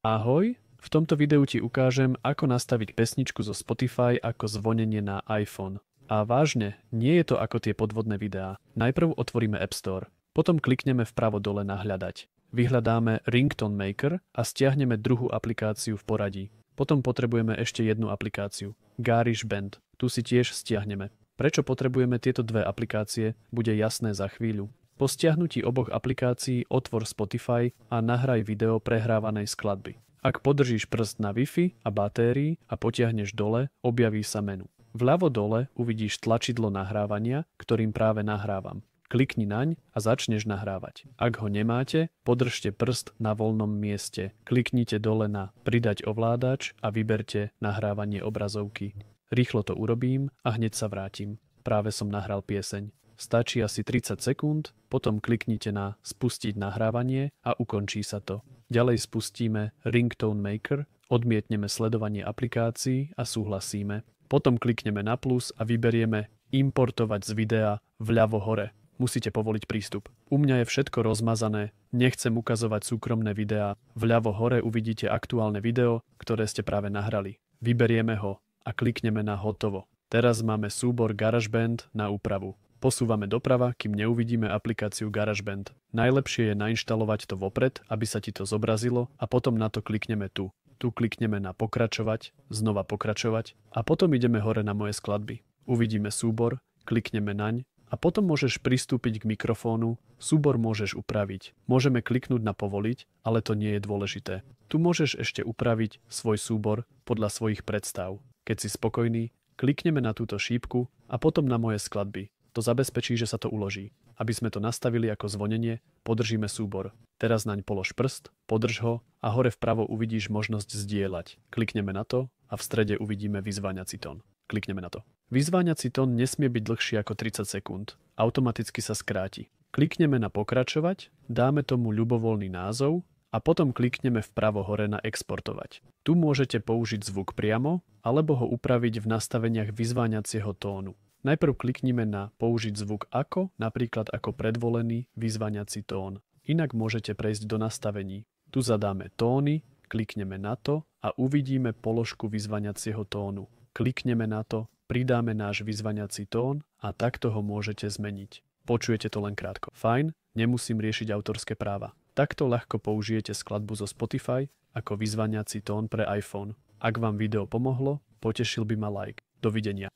Ahoj, v tomto videu ti ukážem, ako nastaviť pesničku zo Spotify ako zvonenie na iPhone. A vážne, nie je to ako tie podvodné videá. Najprv otvoríme App Store, potom klikneme vpravo dole na hľadať. Vyhľadáme Ringtone Maker a stiahneme druhú aplikáciu v poradí. Potom potrebujeme ešte jednu aplikáciu, GarageBand. Tu si tiež stiahneme. Prečo potrebujeme tieto dve aplikácie, bude jasné za chvíľu. Po stiahnutí oboch aplikácií otvor Spotify a nahraj video prehrávanej skladby. Ak podržíš prst na Wi-Fi a batérii a potiahneš dole, objaví sa menu. Vľavo dole uvidíš tlačidlo nahrávania, ktorým práve nahrávam. Klikni naň a začneš nahrávať. Ak ho nemáte, podržte prst na voľnom mieste. Kliknite dole na Pridať ovládač a vyberte nahrávanie obrazovky. Rýchlo to urobím a hneď sa vrátim. Práve som nahral pieseň. Stačí asi 30 sekúnd, potom kliknite na Spustiť nahrávanie a ukončí sa to. Ďalej spustíme Ringtone Maker, odmietneme sledovanie aplikácií a súhlasíme. Potom klikneme na plus a vyberieme Importovať z videa vľavo hore. Musíte povoliť prístup. U mňa je všetko rozmazané, nechcem ukazovať súkromné videá. Vľavo hore uvidíte aktuálne video, ktoré ste práve nahrali. Vyberieme ho a klikneme na Hotovo. Teraz máme súbor GarageBand na úpravu. Posúvame doprava, kým neuvidíme aplikáciu GarageBand. Najlepšie je nainštalovať to vopred, aby sa ti to zobrazilo a potom na to klikneme tu. Tu klikneme na Pokračovať, znova Pokračovať a potom ideme hore na Moje skladby. Uvidíme súbor, klikneme naň a potom môžeš pristúpiť k mikrofónu, súbor môžeš upraviť. Môžeme kliknúť na Povoliť, ale to nie je dôležité. Tu môžeš ešte upraviť svoj súbor podľa svojich predstav. Keď si spokojný, klikneme na túto šípku a potom na Moje skladby. To zabezpečí, že sa to uloží. Aby sme to nastavili ako zvonenie, podržíme súbor. Teraz naň polož prst, podrž ho a hore vpravo uvidíš možnosť zdieľať. Klikneme na to a v strede uvidíme vyzváňací tón. Klikneme na to. Vyzváňací tón nesmie byť dlhší ako 30 sekúnd. Automaticky sa skráti. Klikneme na Pokračovať, dáme tomu ľubovoľný názov a potom klikneme vpravo hore na Exportovať. Tu môžete použiť zvuk priamo alebo ho upraviť v nastaveniach vyzváňacieho tónu. Najprv kliknime na Použiť zvuk ako, napríklad ako predvolený vyzváňací tón. Inak môžete prejsť do nastavení. Tu zadáme tóny, klikneme na to a uvidíme položku vyzváňacieho tónu. Klikneme na to, pridáme náš vyzváňací tón a takto ho môžete zmeniť. Počujete to len krátko. Fajn, nemusím riešiť autorské práva. Takto ľahko použijete skladbu zo Spotify ako vyzváňací tón pre iPhone. Ak vám video pomohlo, potešil by ma like. Dovidenia.